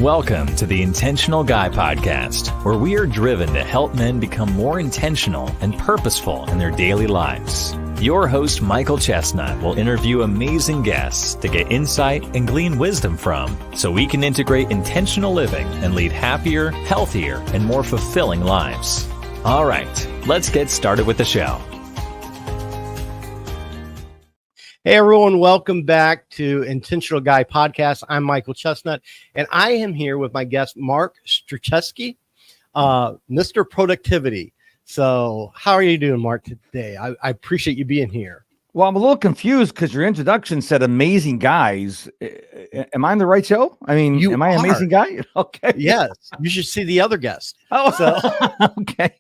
Welcome to the Intentional Guy Podcast, where we are driven to help men become more intentional and purposeful in their daily lives. Your host, Michael Chestnut, will interview amazing guests to get insight and glean wisdom from, so we can integrate intentional living and lead happier, healthier, and more fulfilling lives. All right, let's get started with the show. Hey everyone, welcome back to Intentional Guy Podcast. I'm Michael Chestnut, and I am here with my guest, Mark Strucheski, Mr. Productivity. So how are you doing, Mark, today? I appreciate you being here. Well, I'm a little confused because your introduction said amazing guys. Am I on the right show? I mean, am I an amazing guy? Okay. Yes, you should see the other guest. Oh, so okay.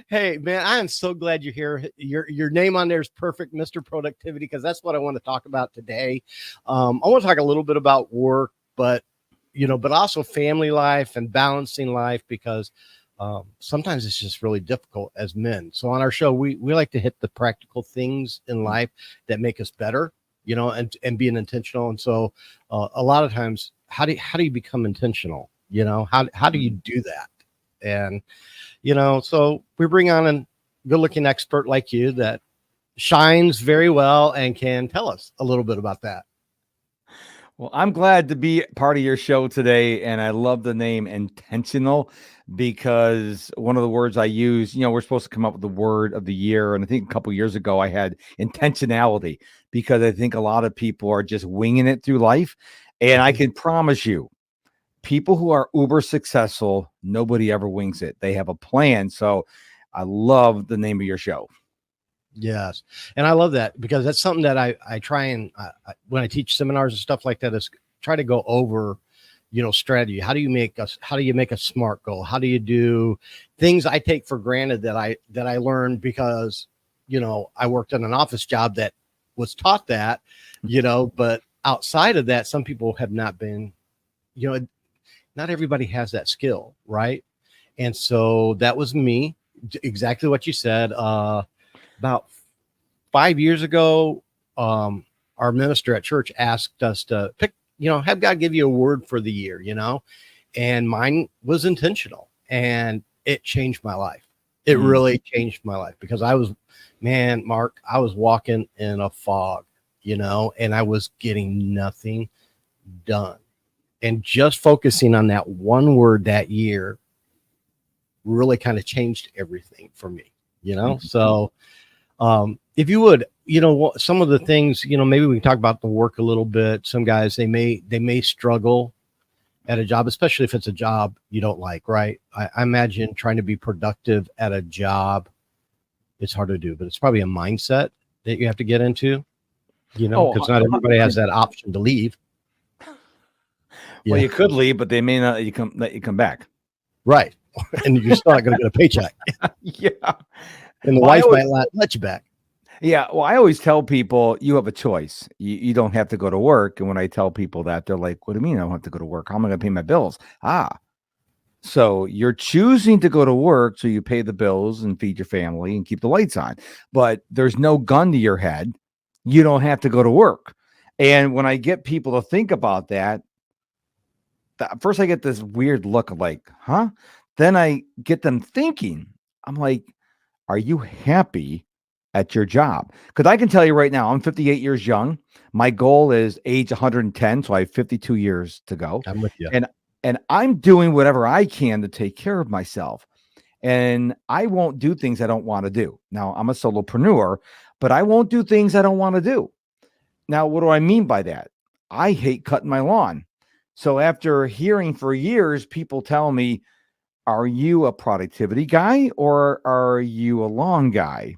Hey, man, I am so glad you're here. Your name on there is perfect, Mr. Productivity, because that's what I want to talk about today. I want to talk a little bit about work, but also family life and balancing life, because sometimes it's just really difficult as men. So on our show, we like to hit the practical things in life that make us better, and being intentional. And so a lot of times, how do you become intentional? How do you do that? And so we bring on a good-looking expert like you that shines very well and can tell us a little bit about that. Well, I'm glad to be part of your show today, and I love the name intentional, because one of the words I use, we're supposed to come up with the word of the year, and I think a couple of years ago I had intentionality, because I think a lot of people are just winging it through life, and I can promise you, people who are uber successful, nobody ever wings it. They have a plan. So I love the name of your show. Yes. And I love that, because that's something that I try and when I teach seminars and stuff like that, is try to go over, strategy. How do you make a SMART goal? How do you do things I take for granted that I learned because, I worked in an office job that was taught that, but outside of that, some people have not been, not everybody has that skill, right? And so that was me, exactly what you said. About 5 years ago, our minister at church asked us to pick, have God give you a word for the year, and mine was intentional, and it changed my life. It really changed my life, because Mark, I was walking in a fog, and I was getting nothing done. And just focusing on that one word that year really kind of changed everything for me, So if you would, some of the things, maybe we can talk about the work a little bit. Some guys, they may struggle at a job, especially if it's a job you don't like, right? I imagine trying to be productive at a job, it's hard to do, but it's probably a mindset that you have to get into, because not everybody has that option to leave. Well, you could leave, but they may not let you come back. Right. And you're still not going to get a paycheck. Yeah. And the wife might not let you back. Yeah. Well, I always tell people you have a choice. You don't have to go to work. And when I tell people that, they're like, what do you mean I don't have to go to work? How am I going to pay my bills? So you're choosing to go to work so you pay the bills and feed your family and keep the lights on. But there's no gun to your head. You don't have to go to work. And when I get people to think about that, first I get this weird look of like, huh? Then I get them thinking, I'm like, are you happy at your job? Because I can tell you right now, I'm 58 years young. My goal is age 110. So I have 52 years to go. I'm with you. And I'm doing whatever I can to take care of myself. And I won't do things I don't want to do. Now, I'm a solopreneur, but I won't do things I don't want to do. Now, what do I mean by that? I hate cutting my lawn. So after hearing for years, people tell me, are you a productivity guy or are you a lawn guy?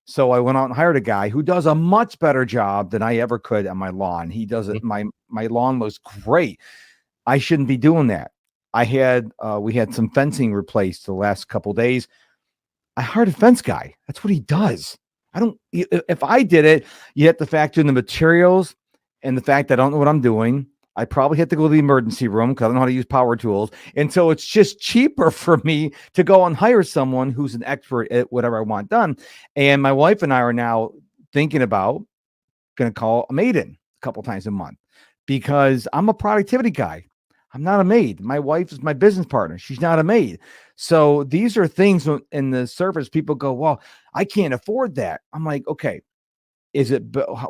So I went out and hired a guy who does a much better job than I ever could on my lawn. He does it. My lawn looks great. I shouldn't be doing that. We had some fencing replaced the last couple of days. I hired a fence guy. That's what he does. If I did it, you have to factor in the materials and the fact that I don't know what I'm doing. I probably have to go to the emergency room because I don't know how to use power tools. And so it's just cheaper for me to go and hire someone who's an expert at whatever I want done. And my wife and I are now thinking about going to call a maiden a couple times a month because I'm a productivity guy. I'm not a maid. My wife is my business partner. She's not a maid. So these are things in the surface people go, well, I can't afford that. I'm like, okay,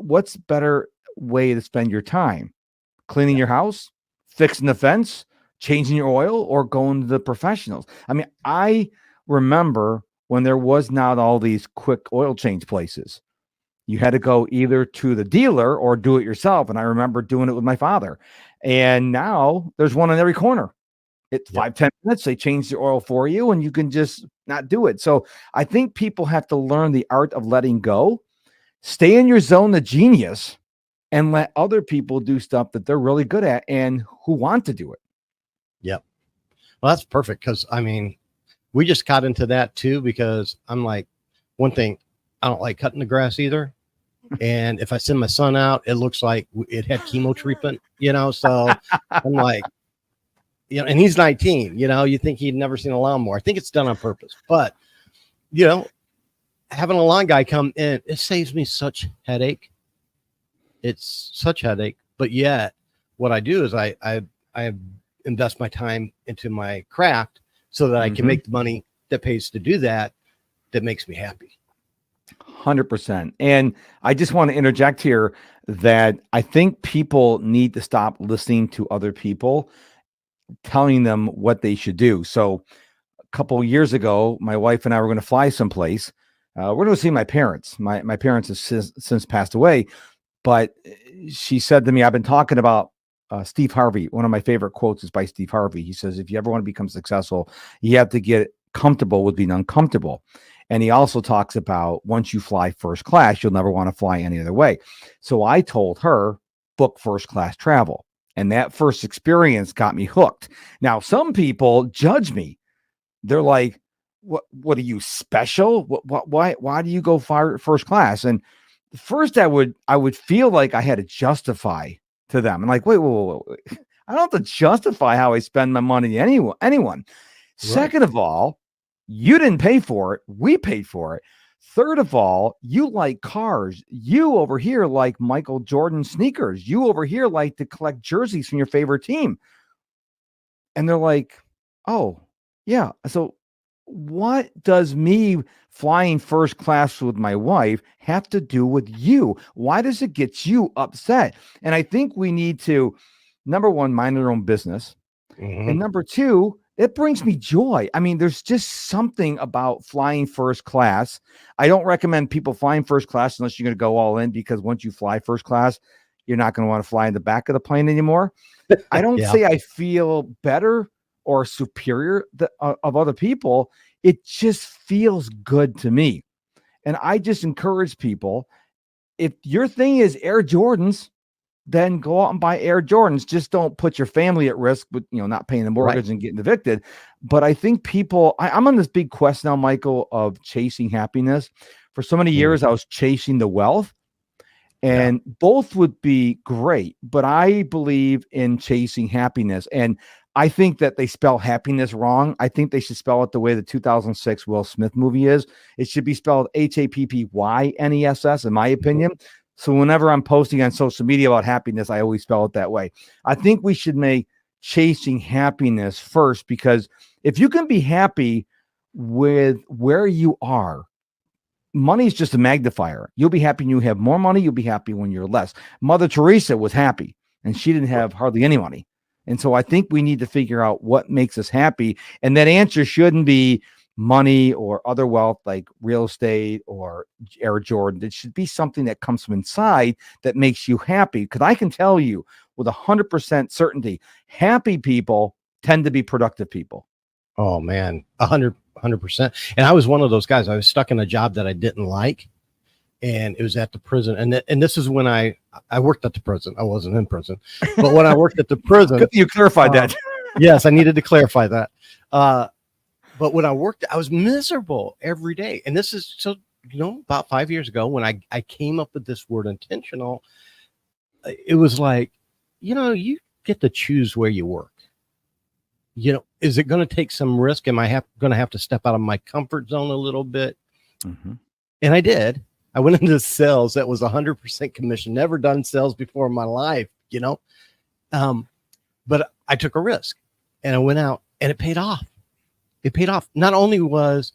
what's better way to spend your time? Cleaning your house, fixing the fence, changing your oil, or going to the professionals? I mean, I remember when there was not all these quick oil change places. You had to go either to the dealer or do it yourself. And I remember doing it with my father. And now there's one on every corner. It's 5-10 minutes. They change the oil for you and you can just not do it. So I think people have to learn the art of letting go, stay in your zone of genius, and let other people do stuff that they're really good at and who want to do it. Yep. Well, that's perfect. Cause I mean, we just got into that too, because I'm like, one thing, I don't like cutting the grass either. And if I send my son out, it looks like it had chemo treatment, so I'm like, and he's 19, you think he'd never seen a lawnmower. I think it's done on purpose, but having a lawn guy come in, it saves me such headache. It's such headache, but yet what I do is I invest my time into my craft so that I can make the money that pays to do that makes me happy. 100%. And I just want to interject here that I think people need to stop listening to other people telling them what they should do. So a couple of years ago, my wife and I were going to fly someplace. We're going to see my parents. My parents have since passed away, but she said to me, I've been talking about Steve Harvey. One of my favorite quotes is by Steve Harvey. He says, if you ever want to become successful, you have to get comfortable with being uncomfortable. And he also talks about once you fly first class, you'll never want to fly any other way. So I told her, book first class travel. And that first experience got me hooked. Now, some people judge me. They're like, what are you special? Why do you go first class? And first I would feel like I had to justify to them. And like, wait. I don't have to justify how I spend my money to anyone. Right. Second of all, you didn't pay for it. We paid for it. Third of all, you like cars. You over here like Michael Jordan sneakers. You over here like to collect jerseys from your favorite team. And they're like, oh, yeah. So what does me flying first class with my wife have to do with you? Why does it get you upset? And I think we need to, number one, mind our own business. And number two, it brings me joy. I mean, there's just something about flying first class. I don't recommend people flying first class unless you're going to go all in, because once you fly first class, you're not going to want to fly in the back of the plane anymore. I don't say I feel better or superior of other people. It just feels good to me. And I just encourage people, if your thing is Air Jordans, then go out and buy Air Jordans. Just don't put your family at risk with, not paying the mortgage and getting evicted. But I think people, I'm on this big quest now, Michael, of chasing happiness. For so many years, I was chasing the wealth, and both would be great, but I believe in chasing happiness. And I think that they spell happiness wrong. I think they should spell it the way the 2006 Will Smith movie is. It should be spelled HAPPYNESS, in my opinion. So whenever I'm posting on social media about happiness, I always spell it that way. I think we should make chasing happiness first, because if you can be happy with where you are, money is just a magnifier. You'll be happy when you have more money. You'll be happy when you're less. Mother Teresa was happy, and she didn't have hardly any money. And so I think we need to figure out what makes us happy. And that answer shouldn't be money or other wealth like real estate or Air Jordan. It should be something that comes from inside that makes you happy. Because I can tell you with 100% certainty, happy people tend to be productive people. Oh man, 100%. And I was one of those guys. I was stuck in a job that I didn't like, and it was at the prison. And this is when I worked at the prison. I wasn't in prison, but when I worked at the prison, you clarified that. Yes, I needed to clarify that. But when I worked, I was miserable every day. And this is about 5 years ago when I came up with this word intentional. It was like, you get to choose where you work. Is it going to take some risk? Am I going to have to step out of my comfort zone a little bit? And I did. I went into sales that was 100% commission. Never done sales before in my life, But I took a risk and I went out and it paid off. It paid off. Not only was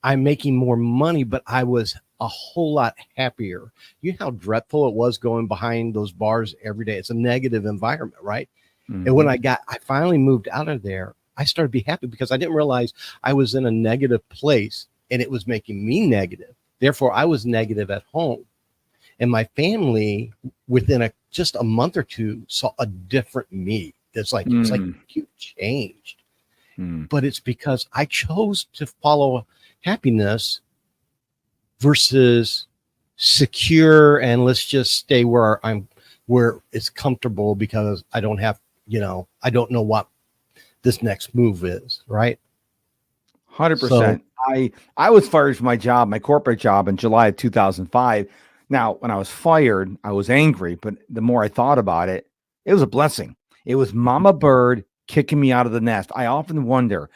I making more money, but I was a whole lot happier. You know how dreadful it was going behind those bars every day. It's a negative environment, right? Mhm. And when I finally moved out of there, I started to be happy because I didn't realize I was in a negative place and it was making me negative. Therefore, I was negative at home. And my family, within just a month or two, saw a different me. It's like you changed. But it's because I chose to follow happiness versus secure and let's just stay where it's comfortable because I don't have, I don't know what this next move is, right? 100%. I was fired from my job, my corporate job, in July of 2005. Now, when I was fired, I was angry, but the more I thought about it, it was a blessing. It was Mama Bird kicking me out of the nest. I often wonder,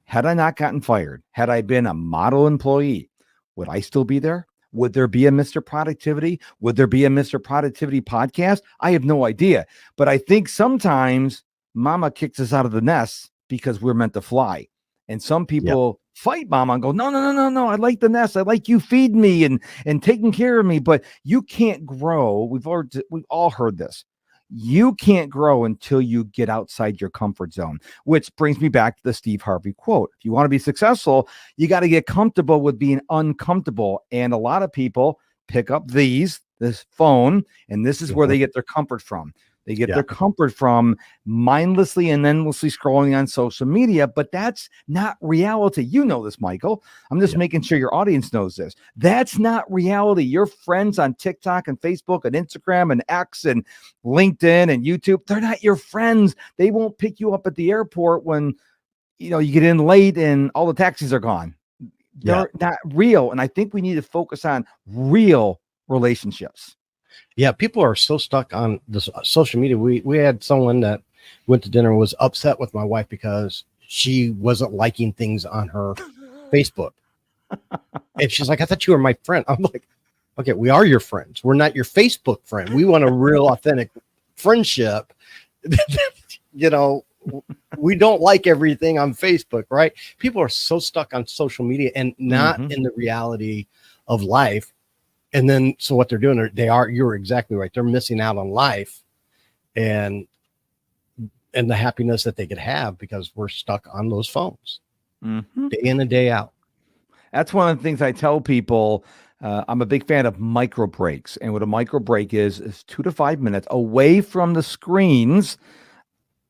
had I not gotten fired, had I been a model employee, would I still be there? Would there be a Mr. Productivity? Would there be a Mr. Productivity podcast? I have no idea. But I think sometimes Mama kicks us out of the nest because we're meant to fly. And some people fight Mama and go, no. I like the nest. I like you feeding me and taking care of me. But you can't grow. We've all heard this. You can't grow until you get outside your comfort zone, which brings me back to the Steve Harvey quote. If you want to be successful, you got to get comfortable with being uncomfortable. And a lot of people pick up this phone, and this is where they get their comfort from. They get their comfort from mindlessly and endlessly scrolling on social media, but that's not reality. You know this, Michael. I'm just making sure your audience knows this. That's not reality. Your friends on TikTok and Facebook and Instagram and X and LinkedIn and YouTube, they're not your friends. They won't pick you up at the airport when you get in late and all the taxis are gone. They're not real. And I think we need to focus on real relationships. Yeah, people are so stuck on this social media. We had someone that went to dinner and was upset with my wife because she wasn't liking things on her Facebook. And she's like, I thought you were my friend. I'm like, okay, we are your friends. We're not your Facebook friend. We want a real authentic friendship. We don't like everything on Facebook, right? People are so stuck on social media and not in the reality of life. And then, so what they're doing, you're exactly right. They're missing out on life and the happiness that they could have because we're stuck on those phones day in and day out. That's one of the things I tell people. I'm a big fan of micro breaks. And what a micro break is 2 to 5 minutes away from the screens.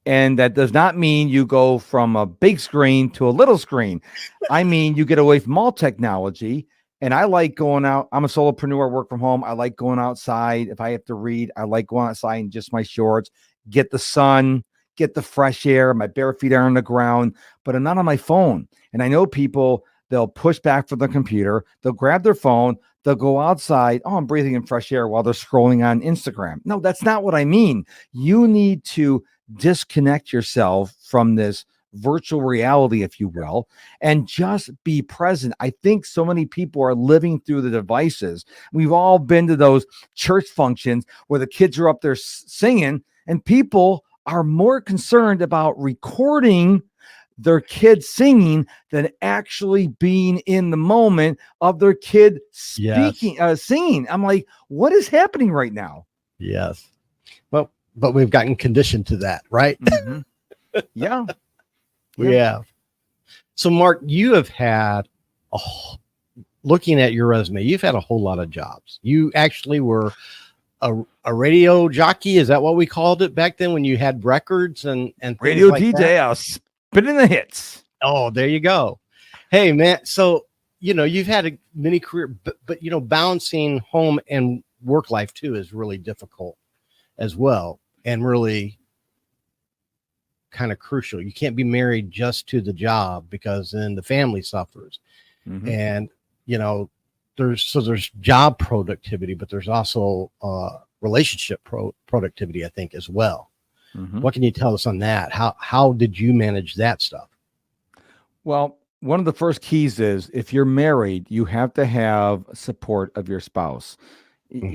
And that does not mean you go from a big screen to a little screen. I mean, you get away from all technology. And I like going out. I'm a solopreneur, work from home. I like going outside. If I have to read, I like going outside in just my shorts, get the sun, get the fresh air. My bare feet are on the ground, but I'm not on my phone. And I know people, they'll push back from the computer. They'll grab their phone. They'll go outside. Oh, I'm breathing in fresh air while they're scrolling on Instagram. No, that's not what I mean. You need to disconnect yourself from this virtual reality, if you will, and just be present. I think so many people are living through the devices. We've all been to those church functions where the kids are up there singing, and people are more concerned about recording their kids singing than actually being in the moment of their kid speaking, singing. I'm like, what is happening right now? Yes. Well, but we've gotten conditioned to that, right? Yeah. We have. So, Mark, you have had, looking at your resume, you've had a whole lot of jobs. You actually were a radio jockey. Is that what we called it back then when you had records and radio like DJ? That? I was spinning the hits. Oh, there you go. Hey, man. So, you've had a mini career, but balancing home and work life too is really difficult as well. And really kind of crucial. You can't be married just to the job because then the family suffers. And there's job productivity, but there's also relationship productivity, I think, as well. What can you tell us on that? How did you manage that stuff? Well, one of the first keys is if you're married, you have to have support of your spouse.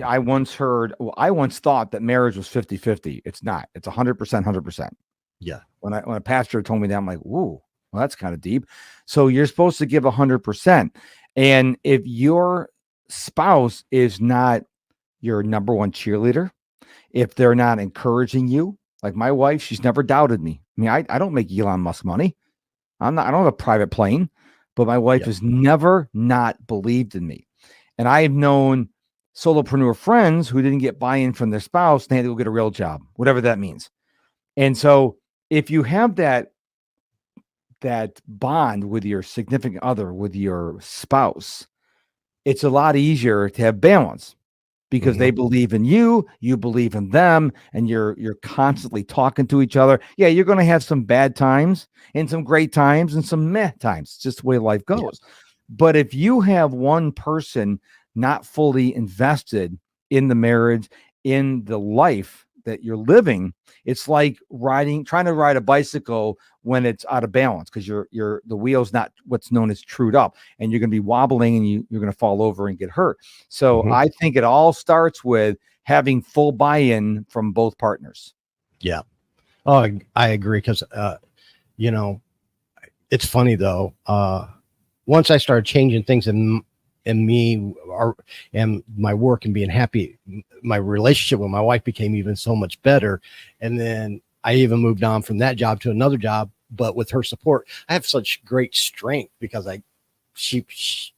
I once thought that marriage was 50-50. It's not. It's 100%, 100%. Yeah. When a pastor told me that, I'm like, whoa, well, that's kind of deep. So you're supposed to give 100%. And if your spouse is not your number one cheerleader, if they're not encouraging you, like my wife, she's never doubted me. I mean, I don't make Elon Musk money. I don't have a private plane, but my wife has never not believed in me. And I've known solopreneur friends who didn't get buy-in from their spouse, and they had to go get a real job, whatever that means. And so if you have that bond with your significant other, with your spouse, it's a lot easier to have balance because they believe in you, you believe in them, and you're constantly talking to each other. Yeah, you're going to have some bad times and some great times and some meh times. It's just the way life goes. Yeah. But if you have one person not fully invested in the marriage, in the life that you're living, it's like trying to ride a bicycle when it's out of balance because the wheel's not what's known as trued up, and you're going to be wobbling and you're going to fall over and get hurt. So I think it all starts with having full buy-in from both partners. Yeah. Oh, I agree. Cause, it's funny though. Once I started changing things in me and my work and being happy, my relationship with my wife became even so much better. And then I even moved on from that job to another job, but with her support, I have such great strength because she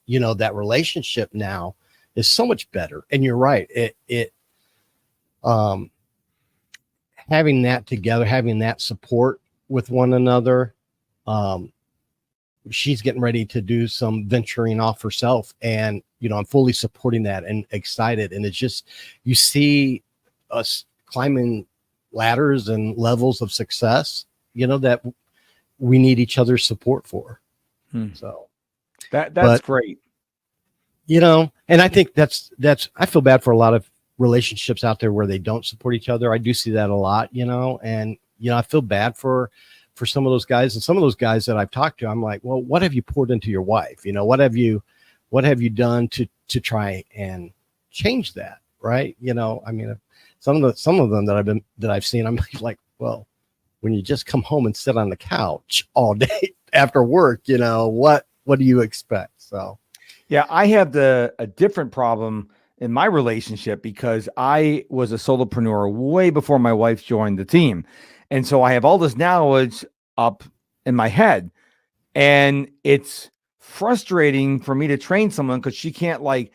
that relationship now is so much better. And you're right. Having that together, having that support with one another, she's getting ready to do some venturing off herself, and I'm fully supporting that and excited. And it's just, you see us climbing ladders and levels of success, that we need each other's support for. So that's great. And I think that's I feel bad for a lot of relationships out there where they don't support each other. I do see that a lot, and I feel bad for some of those guys, and some of those guys that I've talked to, I'm like, well, what have you poured into your wife? What have you done to try and change that? Right. I mean, some of them that I've seen, I'm like, well, when you just come home and sit on the couch all day after work, what do you expect? So, yeah, I have a different problem in my relationship because I was a solopreneur way before my wife joined the team. And so I have all this knowledge up in my head, and it's frustrating for me to train someone because she can't like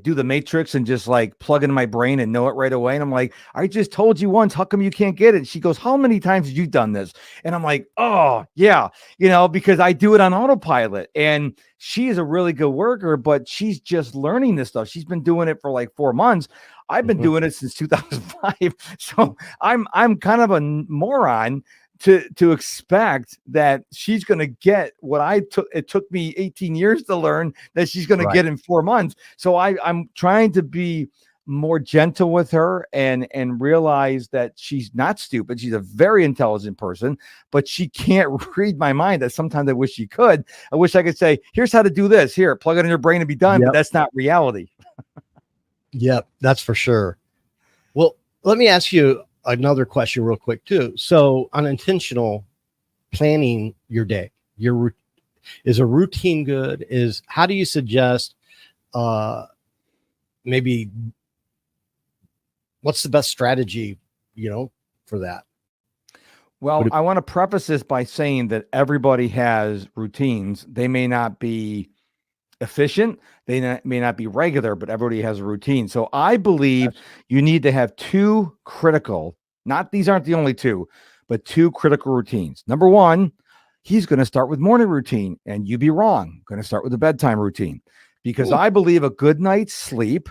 do the matrix and just like plug into my brain and know it right away. And I'm like, I just told you once, how come you can't get it? She goes, how many times have you done this? And I'm like, oh yeah, because I do it on autopilot. And she is a really good worker, but she's just learning this stuff. She's been doing it for like 4 months. I've been doing it since 2005. So I'm kind of a moron to expect that she's going to get what it took me 18 years to learn that she's going to get in 4 months. So I'm trying to be more gentle with her and realize that she's not stupid. She's a very intelligent person, but she can't read my mind. That sometimes I wish she could. I wish I could say, here's how to do this. Here, plug it in your brain and be done. But that's not reality. Yep, that's for sure. Well, let me ask you another question real quick too. So unintentional planning your day, is a routine good? How do you suggest, maybe what's the best strategy, for that? Well, I want to preface this by saying that everybody has routines. They may not be efficient, they may not be regular, but everybody has a routine. So I believe you need to have two critical, these aren't the only two, but two critical routines. Number one, he's going to start with morning routine, and you be wrong. Going to start with a bedtime routine, because I believe a good night's sleep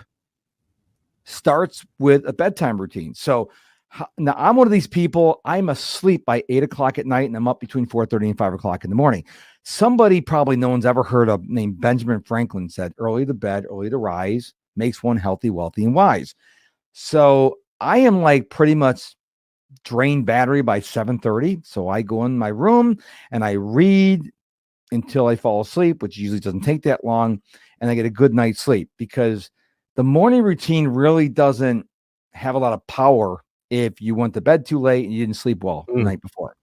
starts with a bedtime routine. So now I'm one of these people, I'm asleep by 8 o'clock at night and I'm up between 4:30 and 5 o'clock in the morning. Somebody probably no one's ever heard of named Benjamin Franklin said, early to bed, early to rise makes one healthy, wealthy, and wise. So I am like pretty much drained battery by 7:30. So I go in my room and I read until I fall asleep, which usually doesn't take that long. And I get a good night's sleep, because the morning routine really doesn't have a lot of power if you went to bed too late and you didn't sleep well the night before.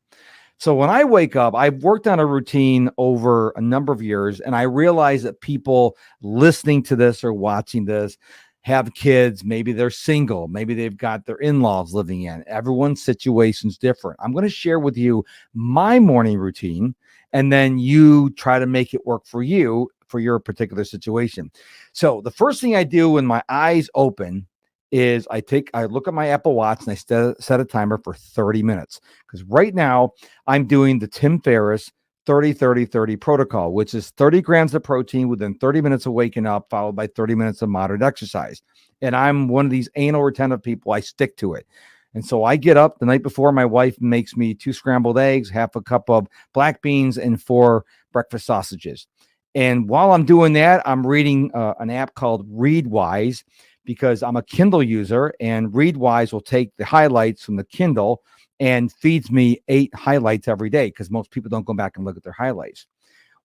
So when I wake up, I've worked on a routine over a number of years, and I realize that people listening to this or watching this have kids. Maybe they're single. Maybe they've got their in-laws living in. Everyone's situation's different. I'm going to share with you my morning routine, and then you try to make it work for you for your particular situation. So the first thing I do when my eyes open is I look at my Apple Watch and I set a timer for 30 minutes. Because right now I'm doing the Tim Ferriss 30-30-30 protocol, which is 30 grams of protein within 30 minutes of waking up, followed by 30 minutes of moderate exercise. And I'm one of these anal retentive people. I stick to it. And so I get up the night before. My wife makes me 2 scrambled eggs, half a cup of black beans, and 4 breakfast sausages. And while I'm doing that, I'm reading an app called Readwise, because I'm a Kindle user, and Readwise will take the highlights from the Kindle and feeds me 8 highlights every day, because most people don't go back and look at their highlights.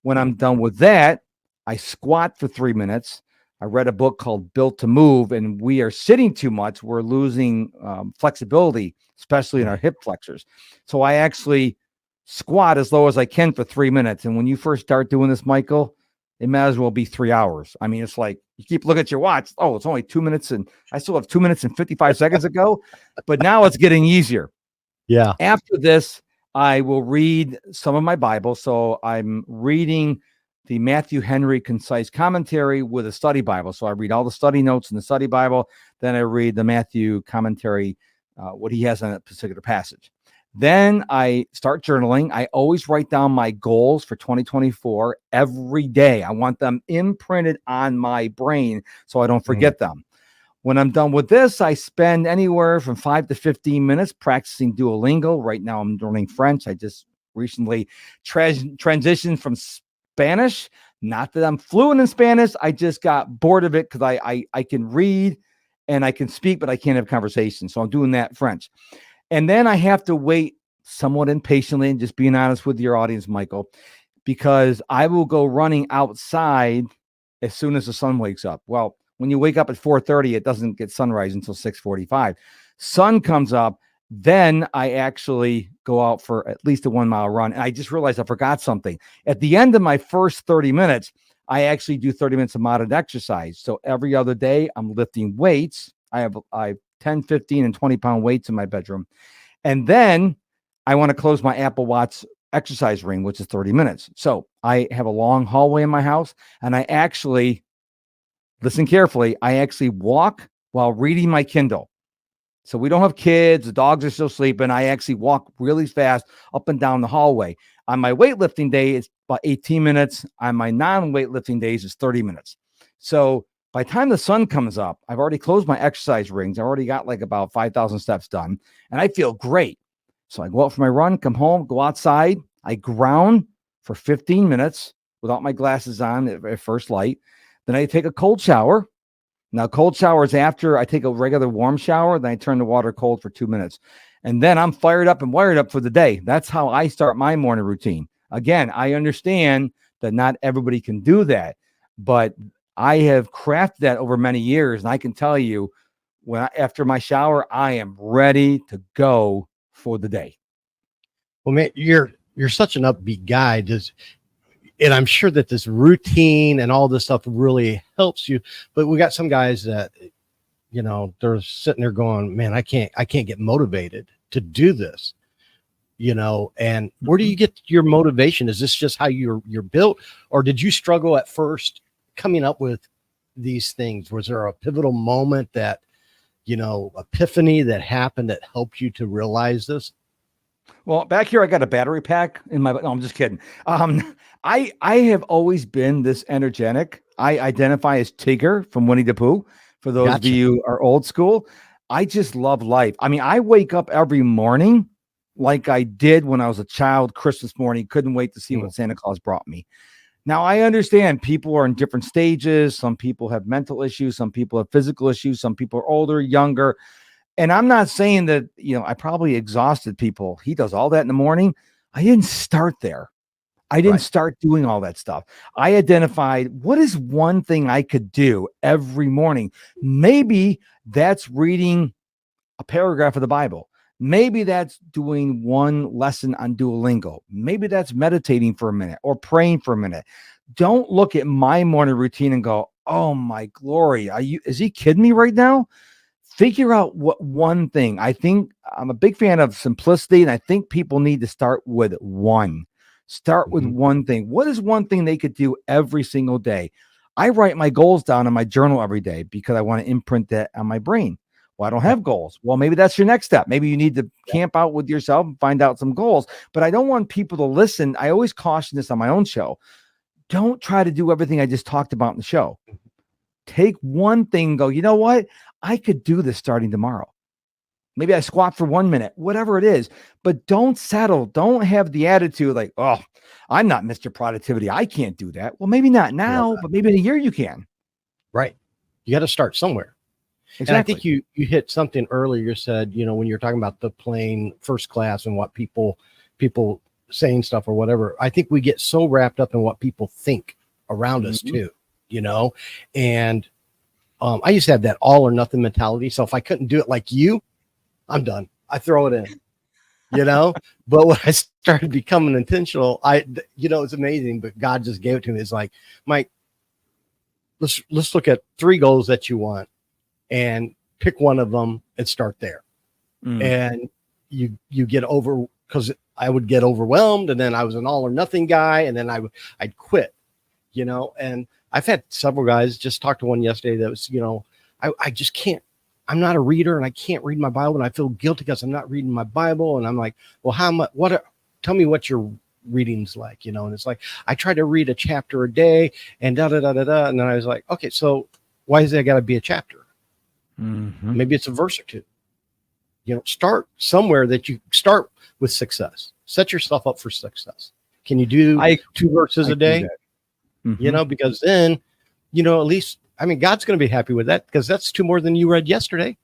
When I'm done with that, I squat for 3 minutes. I read a book called Built to Move, and we are sitting too much. We're losing flexibility, especially in our hip flexors. So I actually squat as low as I can for 3 minutes. And when you first start doing this, Michael, it might as well be 3 hours. I mean, it's like you keep looking at your watch. Oh, it's only 2 minutes, and I still have 2 minutes and 55 seconds to go. But now it's getting easier. Yeah. After this, I will read some of my Bible. So I'm reading the Matthew Henry Concise Commentary with a study Bible. So I read all the study notes in the study Bible. Then I read the Matthew commentary, what he has on a particular passage. Then I start journaling. I always write down my goals for 2024 every day. I want them imprinted on my brain so I don't forget them. When I'm done with this, I spend anywhere from 5 to 15 minutes practicing Duolingo. Right now, I'm learning French. I just recently transitioned from Spanish. Not that I'm fluent in Spanish. I just got bored of it because I can read and I can speak, but I can't have conversation. So I'm doing that French. And then I have to wait somewhat impatiently, and just being honest with your audience, Michael, because I will go running outside as soon as the sun wakes up. Well, when you wake up at 4:30, it doesn't get sunrise until 6:45. Sun comes up, then I actually go out for at least a 1 mile run. And I just realized I forgot something. At the end of my first 30 minutes, I actually do 30 minutes of moderate exercise. So every other day I'm lifting weights. I have 10, 15, and 20-pound weights in my bedroom. And then I want to close my Apple Watch exercise ring, which is 30 minutes. So I have a long hallway in my house, and I actually, listen carefully, I actually walk while reading my Kindle. So we don't have kids. The dogs are still sleeping. I actually walk really fast up and down the hallway. On my weightlifting day, it's about 18 minutes. On my non-weightlifting days, it's 30 minutes. So by the time the sun comes up, I've already closed my exercise rings. I already got like about 5,000 steps done, and I feel great. So I go out for my run, come home, go outside. I ground for 15 minutes without my glasses on at first light. Then I take a cold shower. Now, cold shower is after I take a regular warm shower. Then I turn the water cold for 2 minutes. And then I'm fired up and wired up for the day. That's how I start my morning routine. Again, I understand that not everybody can do that, but I have crafted that over many years, and I can tell you, after my shower, I am ready to go for the day. Well, man, you're such an upbeat guy. And I'm sure that this routine and all this stuff really helps you. But we got some guys that, they're sitting there going, man, I can't get motivated to do this. And where do you get your motivation? Is this just how you're built, or did you struggle at first coming up with these things? Was there a pivotal moment that, epiphany that happened that helped you to realize this? Well, back here, I got a battery pack in my, no, I'm just kidding. I have always been this energetic. I identify as Tigger from Winnie the Pooh. For those of you who are old school, I just love life. I mean, I wake up every morning like I did when I was a child, Christmas morning, couldn't wait to see what Santa Claus brought me. Now, I understand people are in different stages. Some people have mental issues. Some people have physical issues. Some people are older, younger. And I'm not saying that, I probably exhausted people. He does all that in the morning. I didn't start there. I didn't start doing all that stuff. I identified what is one thing I could do every morning. Maybe that's reading a paragraph of the Bible. Maybe that's doing one lesson on Duolingo. Maybe that's meditating for a minute or praying for a minute. Don't look at my morning routine and go, oh my glory, is he kidding me right now? Figure out what one thing. I think I'm a big fan of simplicity, and I think people need to start with one. Start with one thing. What is one thing they could do every single day? I write my goals down in my journal every day because I want to imprint that on my brain. Well, I don't have goals. Well, maybe that's your next step. Maybe you need to camp out with yourself and find out some goals. But I don't want people to listen. I always caution this on my own show. Don't try to do everything I just talked about in the show. Take one thing and go, you know what? I could do this starting tomorrow. Maybe I squat for 1 minute, whatever it is, but don't settle. Don't have the attitude like, oh, I'm not Mr. Productivity. I can't do that. Well, maybe not now, but maybe in a year you can. Right. You got to start somewhere. Exactly. And I think you hit something earlier. You said, when you're talking about the plane first class and what people saying stuff or whatever, I think we get so wrapped up in what people think around us too, and I used to have that all or nothing mentality. So if I couldn't do it like you, I'm done. I throw it in, but when I started becoming intentional, it's amazing, but God just gave it to me. It's like, Mike, let's look at 3 goals that you want and pick one of them and start there. And you get over, because I would get overwhelmed, and then I was an all or nothing guy, and then I'd quit, and I've had several guys, just talked to one yesterday that was, I just can't, I'm not a reader and I can't read my Bible, and I feel guilty because I'm not reading my Bible. And I'm like, well, how much, tell me what your reading's like, and it's like, I try to read a chapter a day and da, da, da, da, da. And then I was like, okay, so why is that got to be a chapter? Maybe it's a verse or two, start somewhere that you start with success, set yourself up for success. Can you do 2 verses a day? Because then, at least, God's going to be happy with that, because that's 2 more than you read yesterday,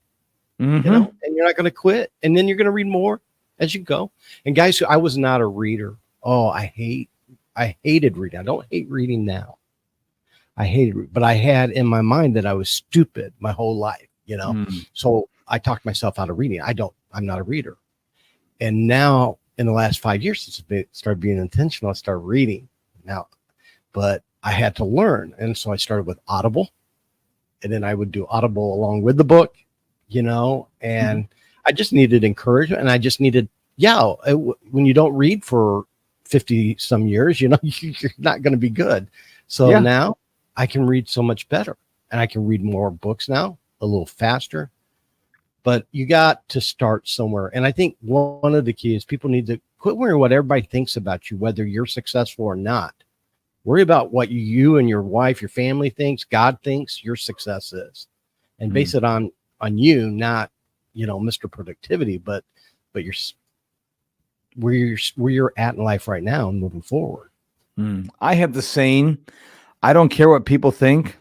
and you're not going to quit. And then you're going to read more as you go. And guys, I was not a reader. Oh, I hated reading. I don't hate reading now. I hated it, but I had in my mind that I was stupid my whole life, So I talked myself out of reading. I'm not a reader. And now in the last 5 years, since I started being intentional, I started reading now, but I had to learn. And so I started with Audible, and then I would do Audible along with the book, and I just needed encouragement, and I just needed, when you don't read for 50 some years, you're not going to be good. So now I can read so much better, and I can read more books now, a little faster, but you got to start somewhere. And I think one of the keys, people need to quit worrying what everybody thinks about you, whether you're successful or not. Worry about what you and your wife, your family thinks, God thinks your success is, and base it on you, not, Mr. Productivity, but where you're at in life right now and moving forward. I have the saying, I don't care what people think,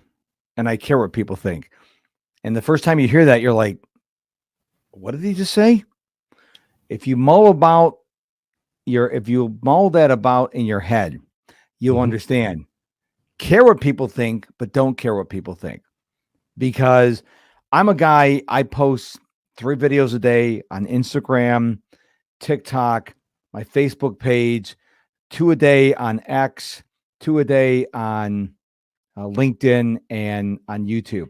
and I care what people think. And the first time you hear that, you're like, what did he just say? If you mull that about in your head, you'll understand. Care what people think, but don't care what people think. Because I'm a guy, I post 3 videos a day on Instagram, TikTok, my Facebook page, 2 a day on X, 2 a day on LinkedIn, and on YouTube.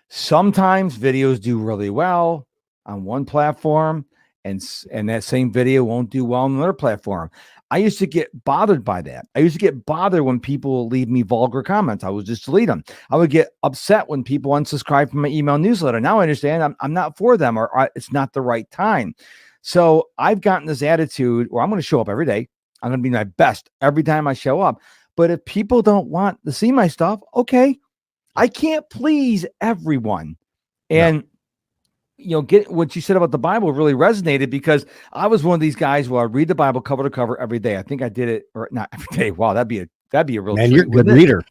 Sometimes videos do really well on one platform, and that same video won't do well on another platform. I used to get bothered by that. I used to get bothered when people leave me vulgar comments. I would just delete them. I would get upset when people unsubscribe from my email newsletter. Now I understand I'm not for them, or it's not the right time. So I've gotten this attitude where I'm going to show up every day. I'm going to be my best every time I show up. But if people don't want to see my stuff, okay, I can't please everyone. And get what you said about the Bible really resonated, because I was one of these guys where I read the Bible cover to cover every day. I think I did it, or not every day. Wow, that'd be a real man. You're a good reader.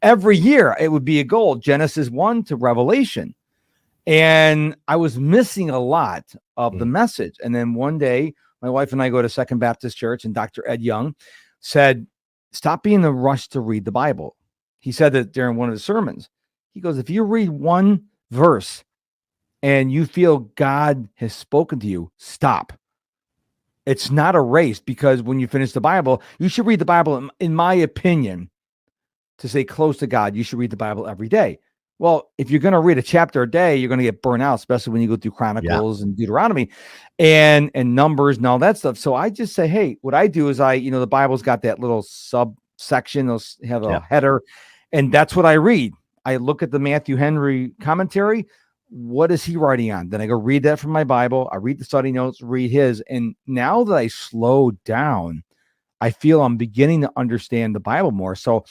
Every year it would be a goal, Genesis 1 to Revelation, and I was missing a lot of the message. And then one day, my wife and I go to Second Baptist Church, and Dr. Ed Young said, stop being in the rush to read the Bible. He said that during one of the sermons. He goes, if you read one verse and you feel God has spoken to you, stop. It's not a race, because when you finish the Bible, you should read the Bible, in my opinion, to stay close to God. You should read the Bible every day. Well, if you're going to read a chapter a day, you're going to get burnt out, especially when you go through Chronicles and Deuteronomy and Numbers and all that stuff. So I just say, hey, what I do is the Bible's got that little subsection, they'll have a header, and that's what I read. I look at the Matthew Henry commentary. What is he writing on? Then I go read that from my Bible. I read the study notes, read his. And now that I slow down, I feel I'm beginning to understand the Bible more. So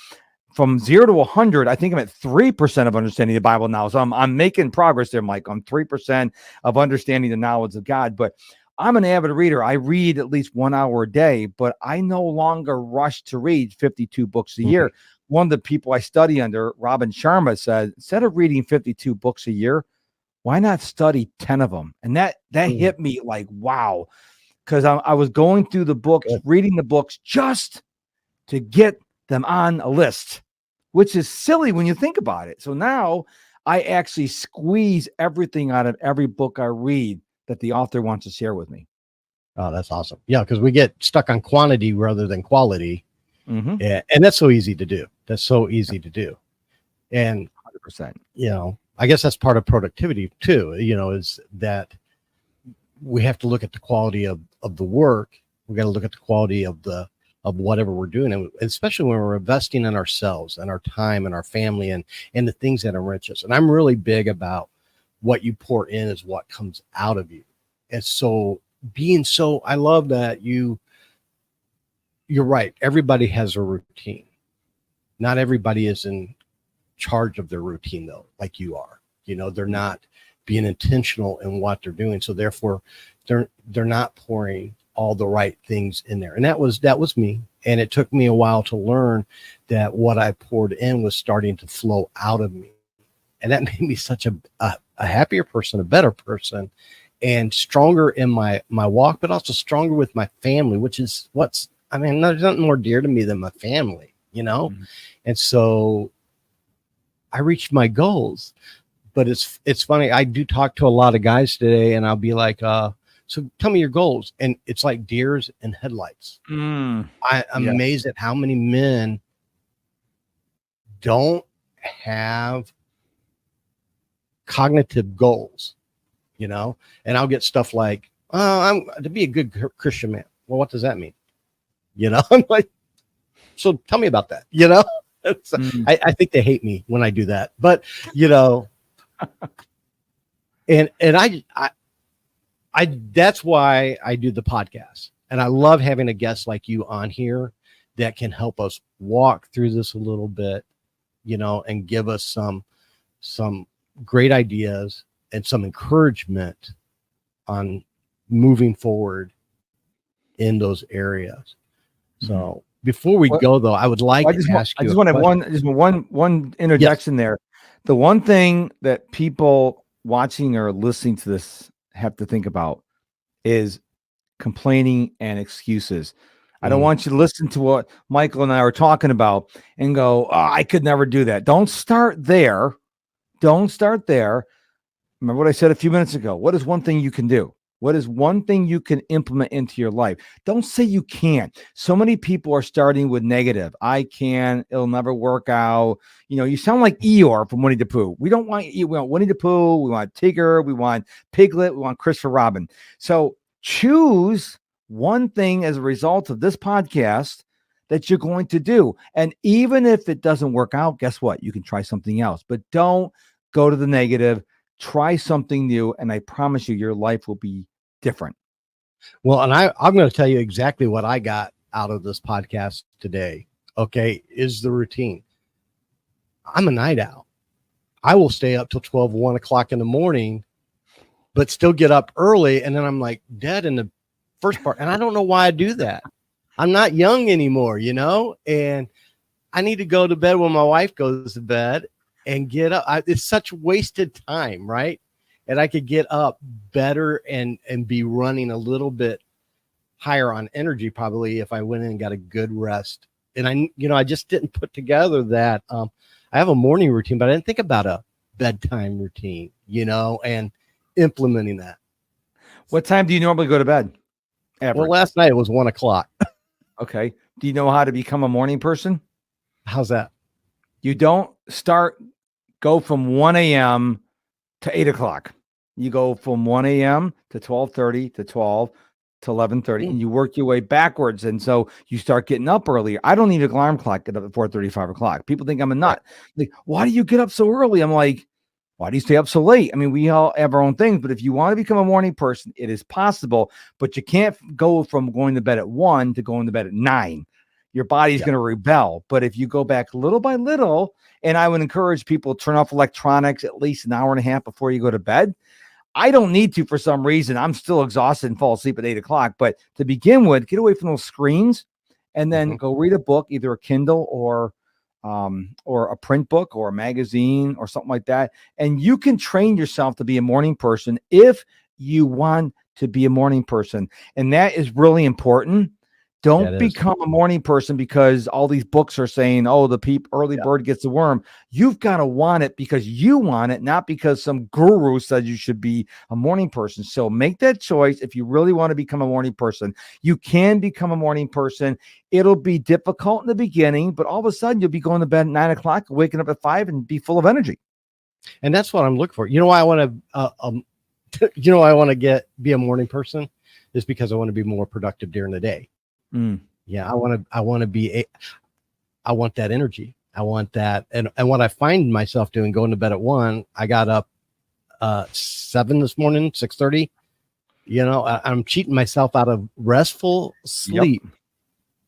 from 0 to 100, I think I'm at 3% of understanding the Bible now. So I'm making progress there, Mike. I'm 3% of understanding the knowledge of God. But I'm an avid reader. I read at least 1 hour a day, but I no longer rush to read 52 books a year. One of the people I study under, Robin Sharma, said, instead of reading 52 books a year, why not study 10 of them? And that hit me like, wow, because I was going through the books, reading the books just to get them on a list, which is silly when you think about it. So now I actually squeeze everything out of every book I read that the author wants to share with me. Oh, that's awesome. Yeah, because we get stuck on quantity rather than quality. Yeah, and that's so easy to do. That's so easy to do. And 100%. I guess that's part of productivity too, is that we have to look at the quality of the work. We got to look at the quality of whatever we're doing. And especially when we're investing in ourselves and our time and our family and the things that enrich us. And I'm really big about what you pour in is what comes out of you. And so I love that you're right. Everybody has a routine. Not everybody is in charge of their routine though, like you are. They're not being intentional in what they're doing. So therefore they're not pouring all the right things in there. And that was me. And it took me a while to learn that what I poured in was starting to flow out of me. And that made me such a happier person, a better person, and stronger in my walk, but also stronger with my family, which is there's nothing more dear to me than my family, And so I reached my goals, but it's funny. I do talk to a lot of guys today and I'll be like, so tell me your goals. And it's like deers in headlights. I'm amazed at how many men don't have cognitive goals, and I'll get stuff like, I'm to be a good Christian man. Well, what does that mean? I'm like, so tell me about that, I think they hate me when I do that, but and I that's why I do the podcast. And I love having a guest like you on here that can help us walk through this a little bit, and give us some great ideas and some encouragement on moving forward in those areas. So before we go though, I would like to ask you. I just want to have one interjection there. The one thing that people watching or listening to this have to think about is complaining and excuses. I don't want you to listen to what Michael and I are talking about and go, oh, I could never do that. Don't start there. Remember what I said a few minutes ago. What is one thing you can do? What is one thing you can implement into your life? Don't say you can't. So many people are starting with negative. I can, it'll never work out. You sound like Eeyore from Winnie the Pooh. We want Winnie the Pooh. We want Tigger. We want Piglet. We want Christopher Robin. So choose one thing as a result of this podcast that you're going to do. And even if it doesn't work out, guess what? You can try something else, but don't go to the negative. Try something new. And I promise you, your life will be different. Well, and I'm going to tell you exactly what I got out of this podcast today. Okay. Is the routine. I'm a night owl. I will stay up till 1 o'clock in the morning, but still get up early. And then I'm like dead in the first part. And I don't know why I do that. I'm not young anymore, and I need to go to bed when my wife goes to bed and get up. It's such wasted time. Right. And I could get up better and be running a little bit higher on energy probably if I went in and got a good rest. And I just didn't put together that I have a morning routine, but I didn't think about a bedtime routine, and implementing that. What time do you normally go to bed? Average? Well, last night it was 1:00. Okay. Do you know how to become a morning person? How's that? You don't go from 1 a.m. to 8 o'clock. You go from 1 a.m. to 12:30 to 12 to 11:30, and you work your way backwards. And so you start getting up earlier. I don't need an alarm clock, get up at 4:30, 5 o'clock. People think I'm a nut. Like, why do you get up so early? I'm like, why do you stay up so late? I mean, we all have our own things, but if you want to become a morning person, it is possible, but you can't go from going to bed at 1 to going to bed at 9. Your body's going to rebel. But if you go back little by little, and I would encourage people to turn off electronics at least an hour and a half before you go to bed. I don't need to for some reason. I'm still exhausted and fall asleep at 8 o'clock. But to begin with, get away from those screens and then go read a book, either a Kindle or a print book or a magazine or something like that. And you can train yourself to be a morning person if you want to be a morning person. And that is really important. Don't become a morning person because all these books are saying, oh, the early bird gets the worm. You've got to want it because you want it, not because some guru said you should be a morning person. So make that choice. If you really want to become a morning person, you can become a morning person. It'll be difficult in the beginning, but all of a sudden you'll be going to bed at 9 o'clock, waking up at 5 and be full of energy. And that's what I'm looking for. You know why I want to, I want to be a morning person is because I want to be more productive during the day. Yeah, I want that energy. I want that. And what I find myself doing, going to bed at 1, I got up 7 this morning, 6:30. I'm cheating myself out of restful sleep.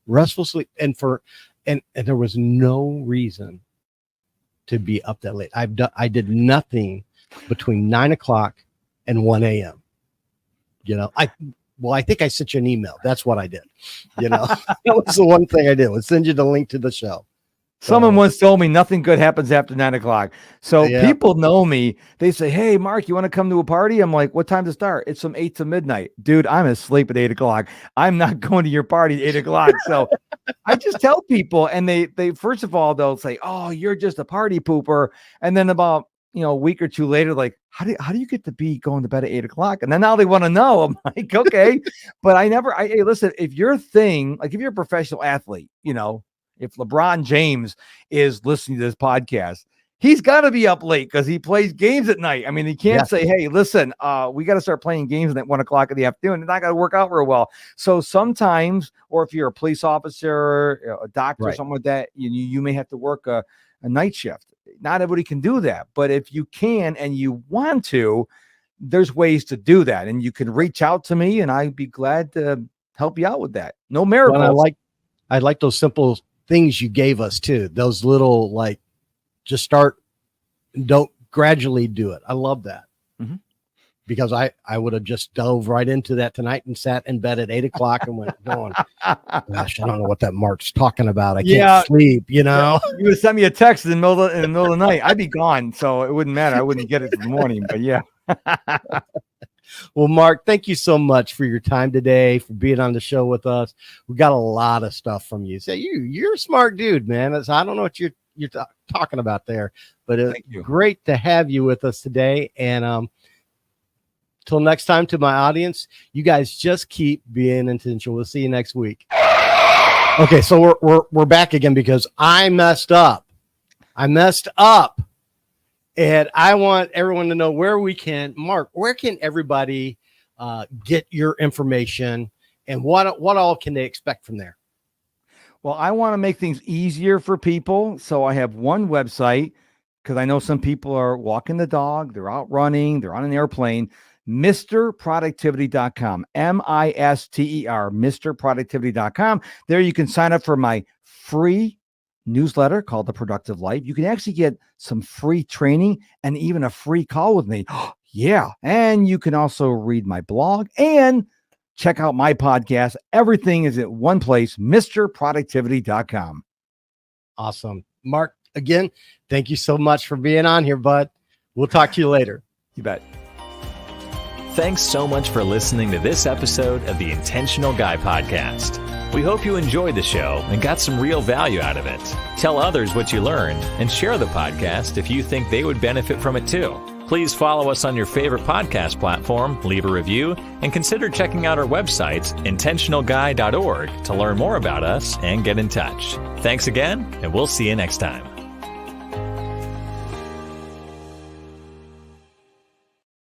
And there was no reason to be up that late. I did nothing between 9 o'clock and 1 a.m. I think I sent you an email. That's what I did. That was the one thing I did, was send you the link to the show. Someone once told me nothing good happens after 9 o'clock. So people know me. They say, hey, Mark, you want to come to a party? I'm like, what time to start? It's from 8 to midnight. Dude, I'm asleep at 8 o'clock. I'm not going to your party at 8 o'clock. So I just tell people, and they first of all, they'll say, oh, you're just a party pooper. And then about a week or two later, like, how do you get to be going to bed at 8 o'clock? And then now they want to know. I'm like, okay. But hey, listen, if your thing, like if you're a professional athlete, if LeBron James is listening to this podcast, he's got to be up late because he plays games at night. I mean, he can't say, hey, listen, we got to start playing games at 1 o'clock in the afternoon. It's not going to work out real well. So sometimes, or if you're a police officer, a doctor, or something like that, you may have to work a night shift. Not everybody can do that, but if you can and you want to, there's ways to do that, and you can reach out to me, and I'd be glad to help you out with that. No miracles. Well, I like those simple things you gave us too. Those little, like, just start, don't gradually do it. I love that. Because I would have just dove right into that tonight and sat in bed at 8 o'clock and went, gosh, I don't know what that Mark's talking about. I can't sleep, You would send me a text in the middle of the night. I'd be gone, so it wouldn't matter. I wouldn't get it in the morning, but yeah. Well, Mark, thank you so much for your time today, for being on the show with us. We got a lot of stuff from you. You're a smart dude, man. I don't know what you're talking about there, but it's great to have you with us today. And till next time, to my audience, you guys just keep being intentional. We'll see you next week. Okay, so we're back again because I messed up. And I want everyone to know Mark, where can everybody get your information, and what all can they expect from there? Well, I want to make things easier for people. So I have one website, because I know some people are walking the dog, they're out running, they're on an airplane. MrProductivity.com, MISTER, MrProductivity.com. There you can sign up for my free newsletter called The Productive Life. You can actually get some free training and even a free call with me. Yeah. And you can also read my blog and check out my podcast. Everything is at one place, MrProductivity.com. Awesome. Mark, again, thank you so much for being on here, bud. We'll talk to you later. You bet. Thanks so much for listening to this episode of the Intentional Guy Podcast. We hope you enjoyed the show and got some real value out of it. Tell others what you learned and share the podcast if you think they would benefit from it too. Please follow us on your favorite podcast platform, leave a review, and consider checking out our website, intentionalguy.org, to learn more about us and get in touch. Thanks again, and we'll see you next time.